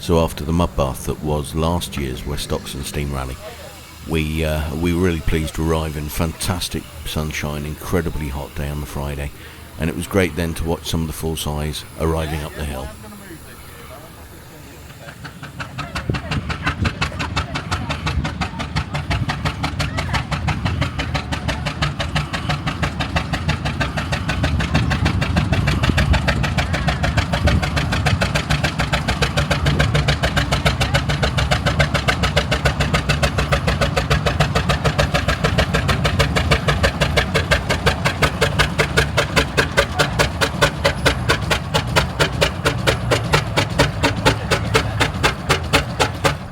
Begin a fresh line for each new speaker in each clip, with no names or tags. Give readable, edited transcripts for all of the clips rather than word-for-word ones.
So after the mud bath that was last year's West Oxon Steam Rally, we were really pleased to arrive in fantastic sunshine, incredibly hot day on the Friday, and it was great then to watch some of the full size arriving up the hill.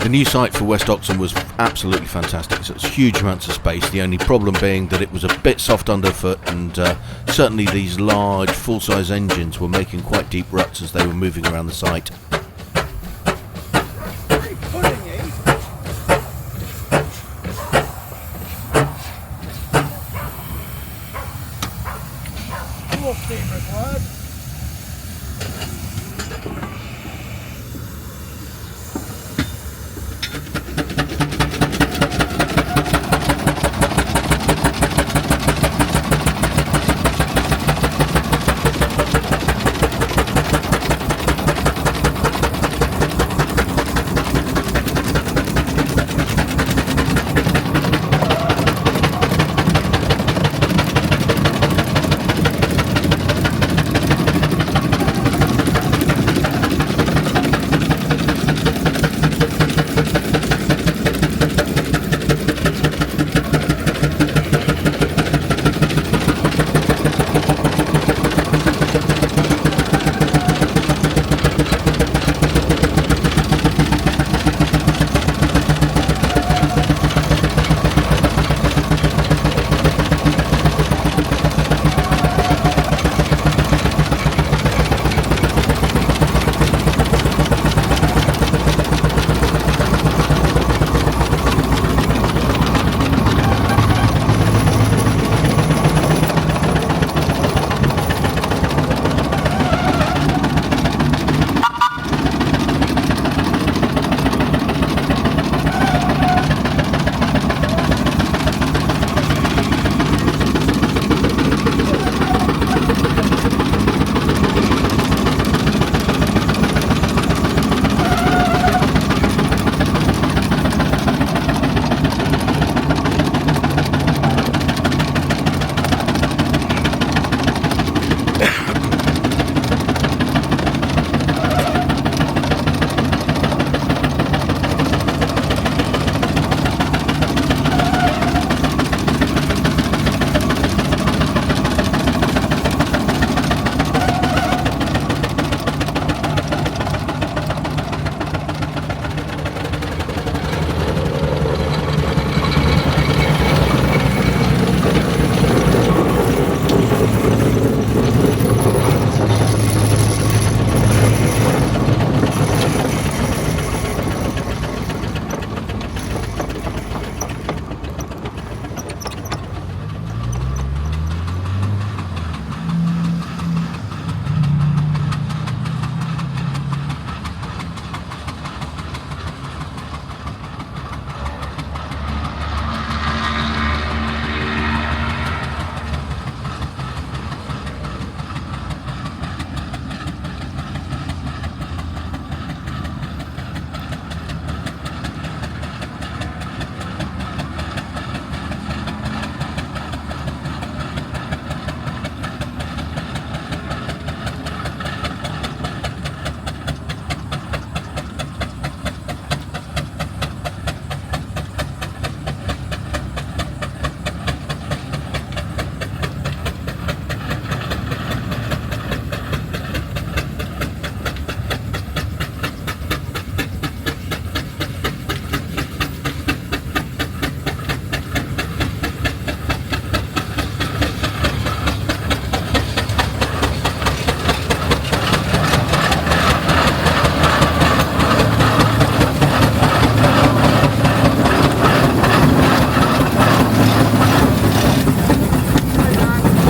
The new site for West Oxon was absolutely fantastic. So it's huge amounts of space. The only problem being that it was a bit soft underfoot, and certainly these large full-size engines were making quite deep ruts as they were moving around the site.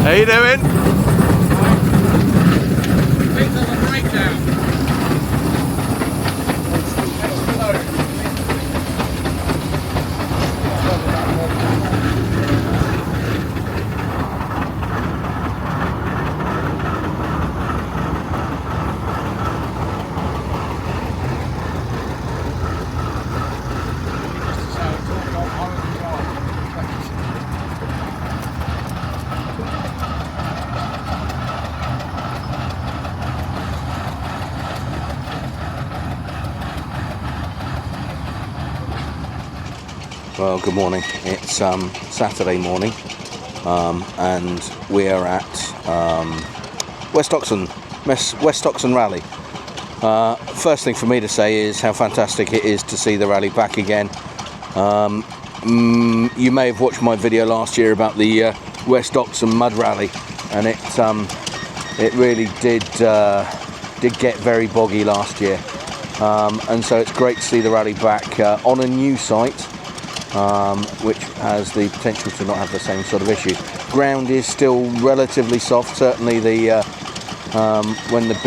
How you doing?
Bit of a breakdown.
Well, good morning. It's Saturday morning, and we are at West Oxon Rally. First thing for me to say is how fantastic it is to see the rally back again. You may have watched my video last year about the West Oxon Mud Rally, and it really did get very boggy last year, and so it's great to see the rally back on a new site, which has the potential to not have the same sort of issues. Ground is still relatively soft. Certainly when the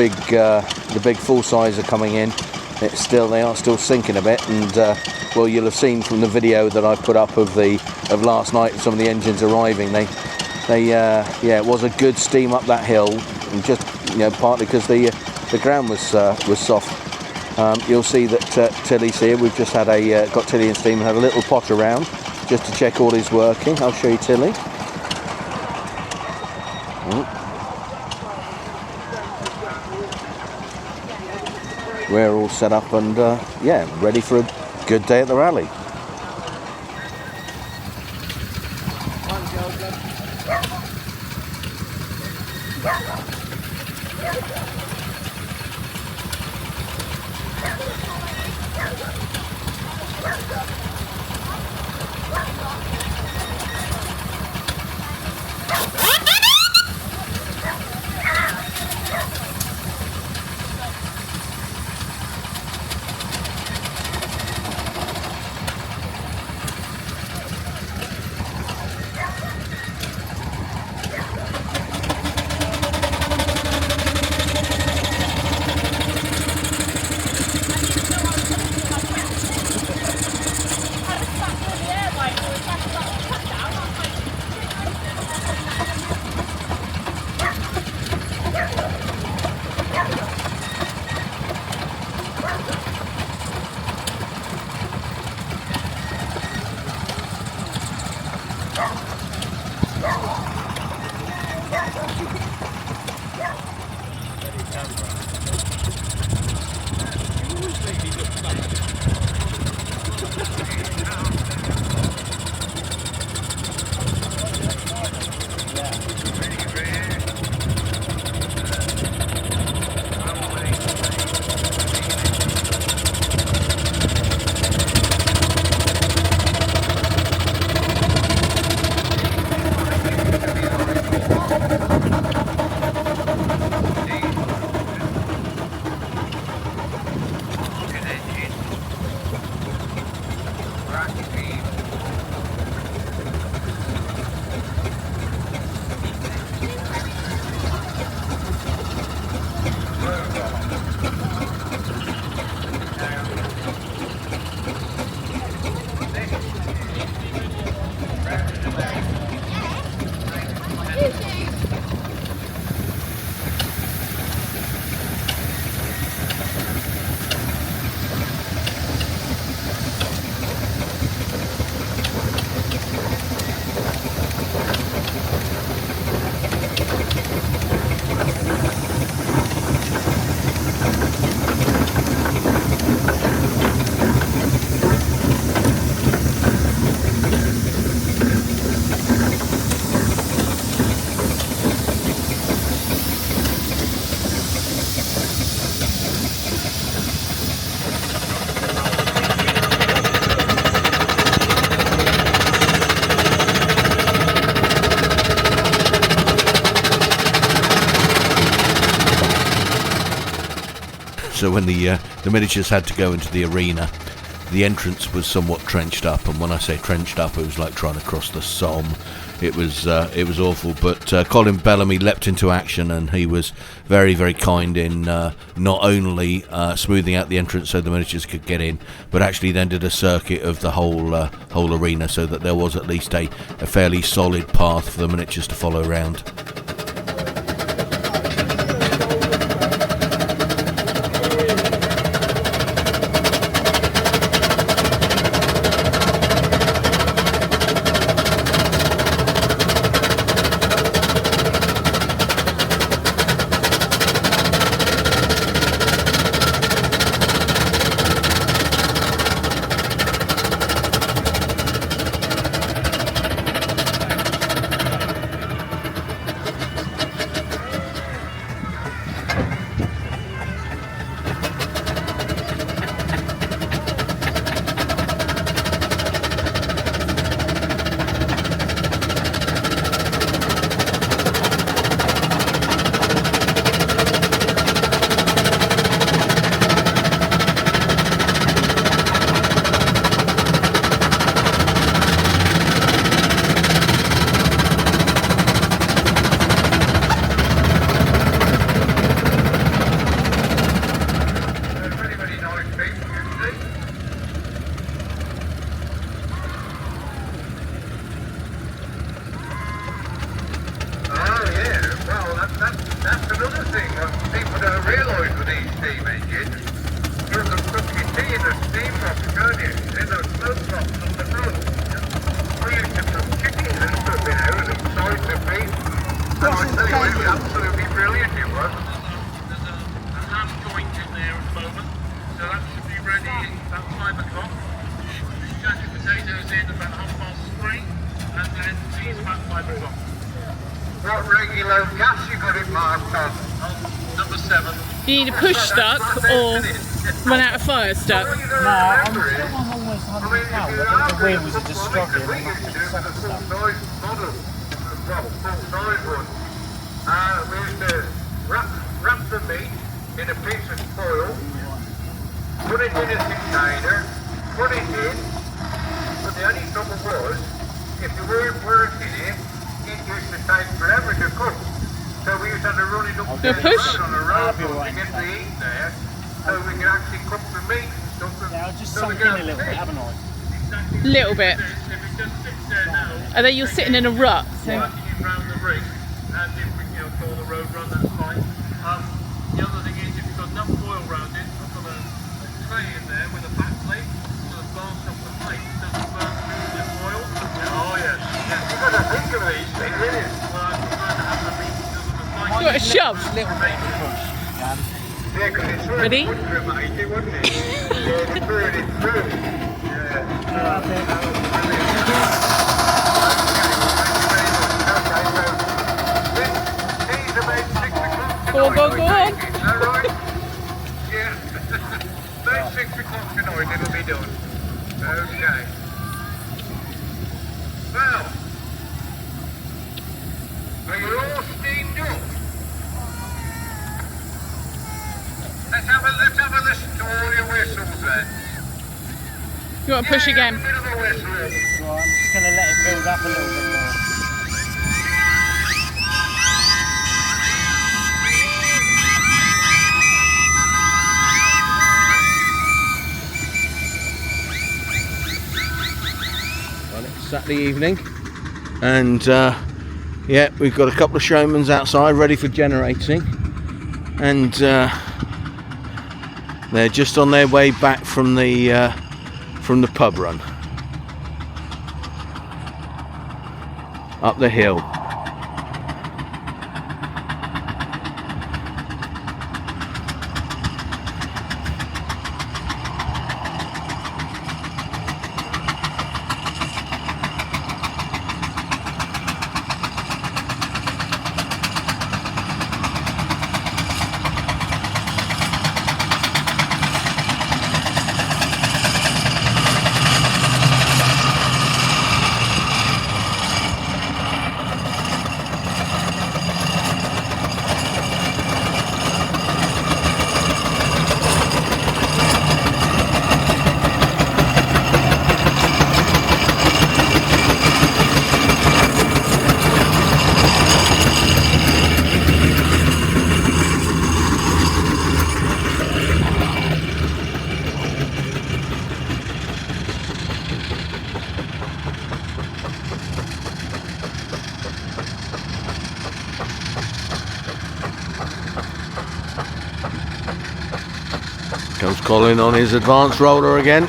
big full size are coming in, they are still sinking a bit, and well, you'll have seen from the video that I put up of last night, some of the engines arriving. It was a good steam up that hill, and just partly because the ground was soft. You'll see that Tilly's here. We've just had got Tilly in steam and had a little pot around just to check all is working. I'll show you Tilly. We're all set up and ready for a good day at the rally. So when the miniatures had to go into the arena, the entrance was somewhat trenched up, and when I say trenched up, it was like trying to cross the Somme. It was awful, but Colin Bellamy leapt into action, and he was very, very kind in not only smoothing out the entrance so the miniatures could get in, but actually then did a circuit of the whole arena, so that there was at least a fairly solid path for the miniatures to follow around.
What regular gas you got it marked on? Number 7.
You need a push stuck or run out of fire stuck?
No,
I'm almost 100 pounds. I think the wheels are just struggling.
We used to do it with a full-size model. Well, full-size one. We used to wrap the meat in a piece of foil, put it in a container, put it in, but the only trouble was, if you weren't working it used to take forever to cook. So we used to have to run it up
the push
on a road to get the heat there, so we could actually cook the meat and stuff.
Yeah, I've just sunk in a little bit, haven't I?
little bit. Are they? You're sitting in a rut. So.
Working around the ring, and if we call the road run, that's fine. The other thing is, if you've got enough oil around it, I've got a tray in there with a back plate, so the blast off the plate doesn't burn through the oil. Oh yes. You've got to think of these things, isn't it? Well, I prefer to have the meat because of the flame.
You got a shove.
Little bit of a push.
Yeah, because it's sort
Ready?
of dramatic, wouldn't it? Yeah, it's burn it through.
Go on, go on, go on.
Is that right? Yeah. About 6 o'clock tonight it'll be done. Okay. Well, are you all steamed up? Let's have a listen to all your whistles then.
You want to push again?
A bit of a whistle.
Right, I'm just going to let it build up a little bit more.
Well, it's Saturday evening, and yeah, we've got a couple of showmans outside ready for generating, and they're just on their way back from the pub run up the hill. Comes Colin on his advanced roller again.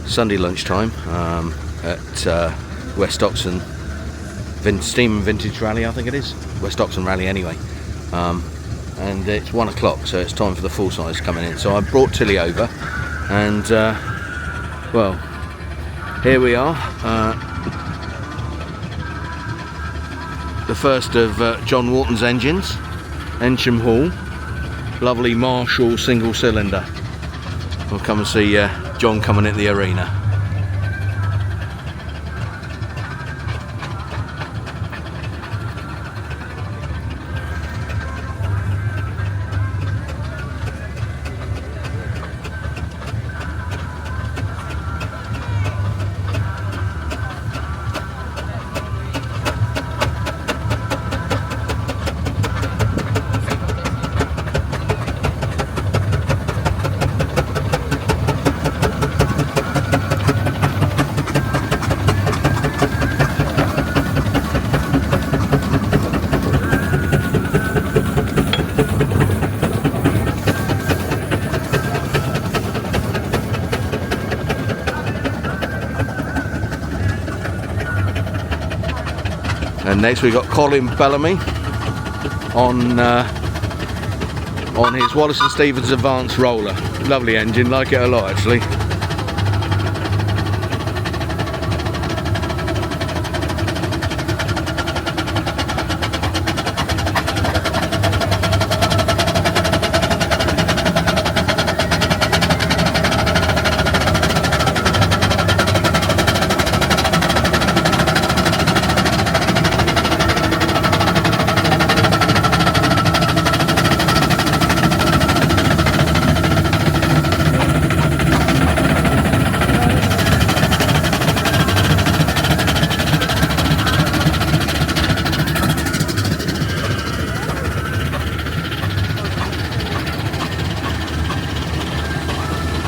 Sunday lunchtime at West Oxon Steam and Vintage Rally, I think it is. West Oxon Rally anyway. And it's 1 o'clock, so it's time for the full size coming in. So I brought Tilly over, and well, here we are. The first of John Walton's engines. Ensham Hall. Lovely Marshall single cylinder. We'll come and see John coming into the arena. And next we've got Colin Bellamy on his Wallace and Stevens Advanced Roller. Lovely engine, like it a lot actually.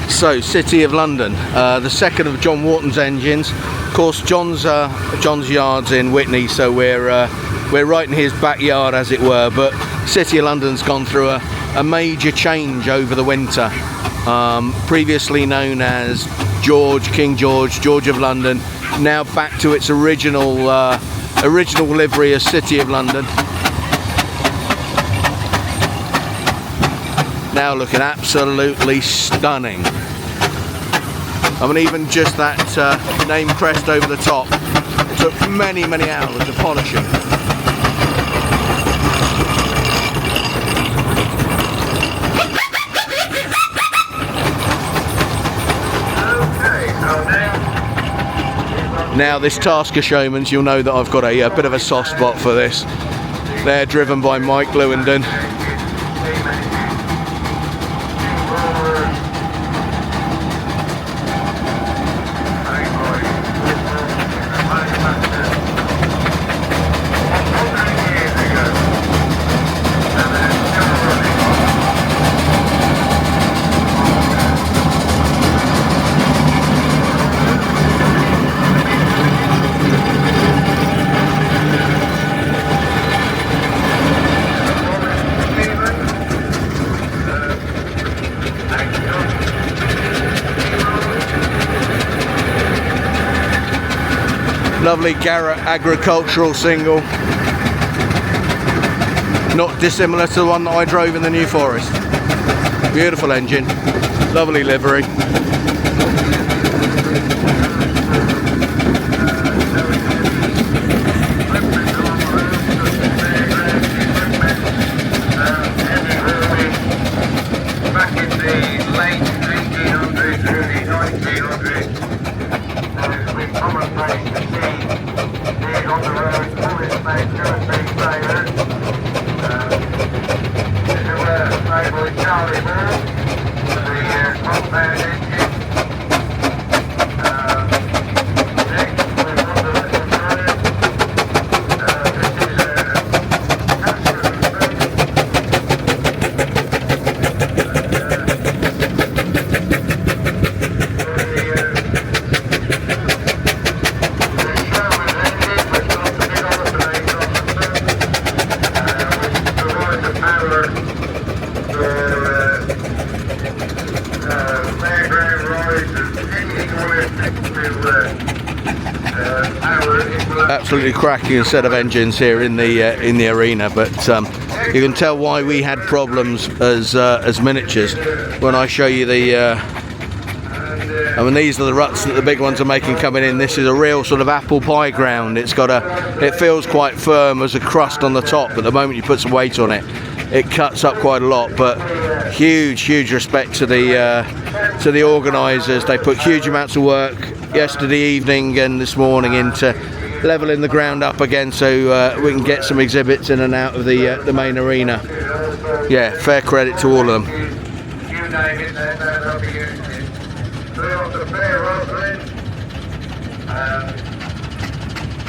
So, City of London, the second of John Wharton's engines. Of course, John's yard's in Witney, so we're right in his backyard, as it were. But City of London's gone through a major change over the winter. Previously known as King George of London, now back to its original livery as City of London. Now looking absolutely stunning. I mean, even just that name crest over the top, it took many hours of polishing. Now this Tasker Showman's, you'll know that I've got a bit of a soft spot for this. They're driven by Mike Lewandon. Lovely Garrett agricultural single, not dissimilar to the one that I drove in the New Forest. Beautiful engine, lovely livery.
Back in the late 1800s, early 1900s, it's been commonplace to see these on the road, pulling made 2 or 3 trailers. This is made by Charlie Moore, the compound engine. Next, we've got the little drive. This is absolutely
Absolutely cracking set of engines here in the arena, but you can tell why we had problems as miniatures when I show you the. I mean, these are the ruts that the big ones are making coming in. This is a real sort of apple pie ground. It feels quite firm as a crust on the top, but the moment you put some weight on it, it cuts up quite a lot. But huge respect to the organisers. They put huge amounts of work yesterday evening and this morning into levelling the ground up again, so we can get some exhibits in and out of the main arena. Yeah, fair credit to all of them.
You name it, they'll be using it. Three of the Fairford,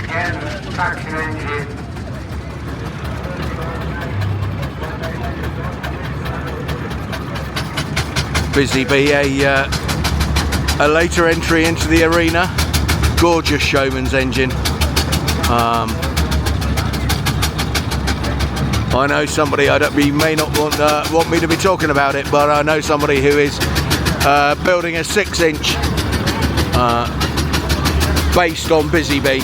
again, traction engine.
Busy Bee, a later entry into the arena. Gorgeous showman's engine. I know somebody, you may not want me to be talking about it, but I know somebody who is building a 6-inch based on Busy Bee.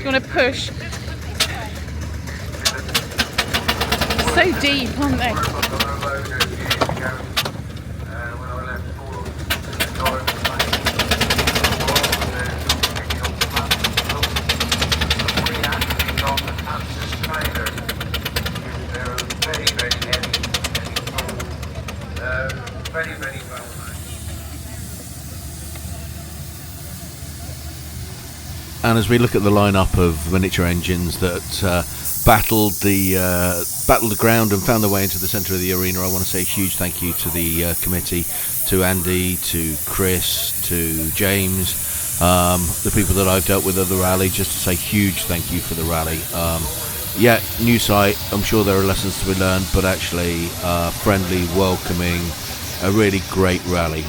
Do you want to push? So deep, aren't they?
And as we look at the lineup of miniature engines that battled the ground and found their way into the centre of the arena, I want to say a huge thank you to the committee, to Andy, to Chris, to James, the people that I've dealt with at the rally. Just to say huge thank you for the rally. Yeah, new site, I'm sure there are lessons to be learned, but actually friendly, welcoming, a really great rally.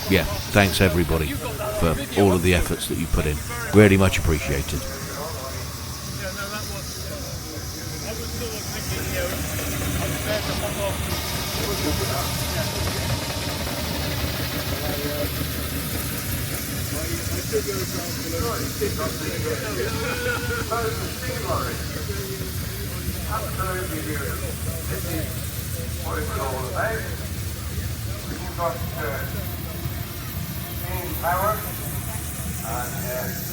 Yeah, thanks everybody for all of the efforts that you put in. Really much appreciated.
Absolutely beautiful. This is what it's all about. We've got steam power and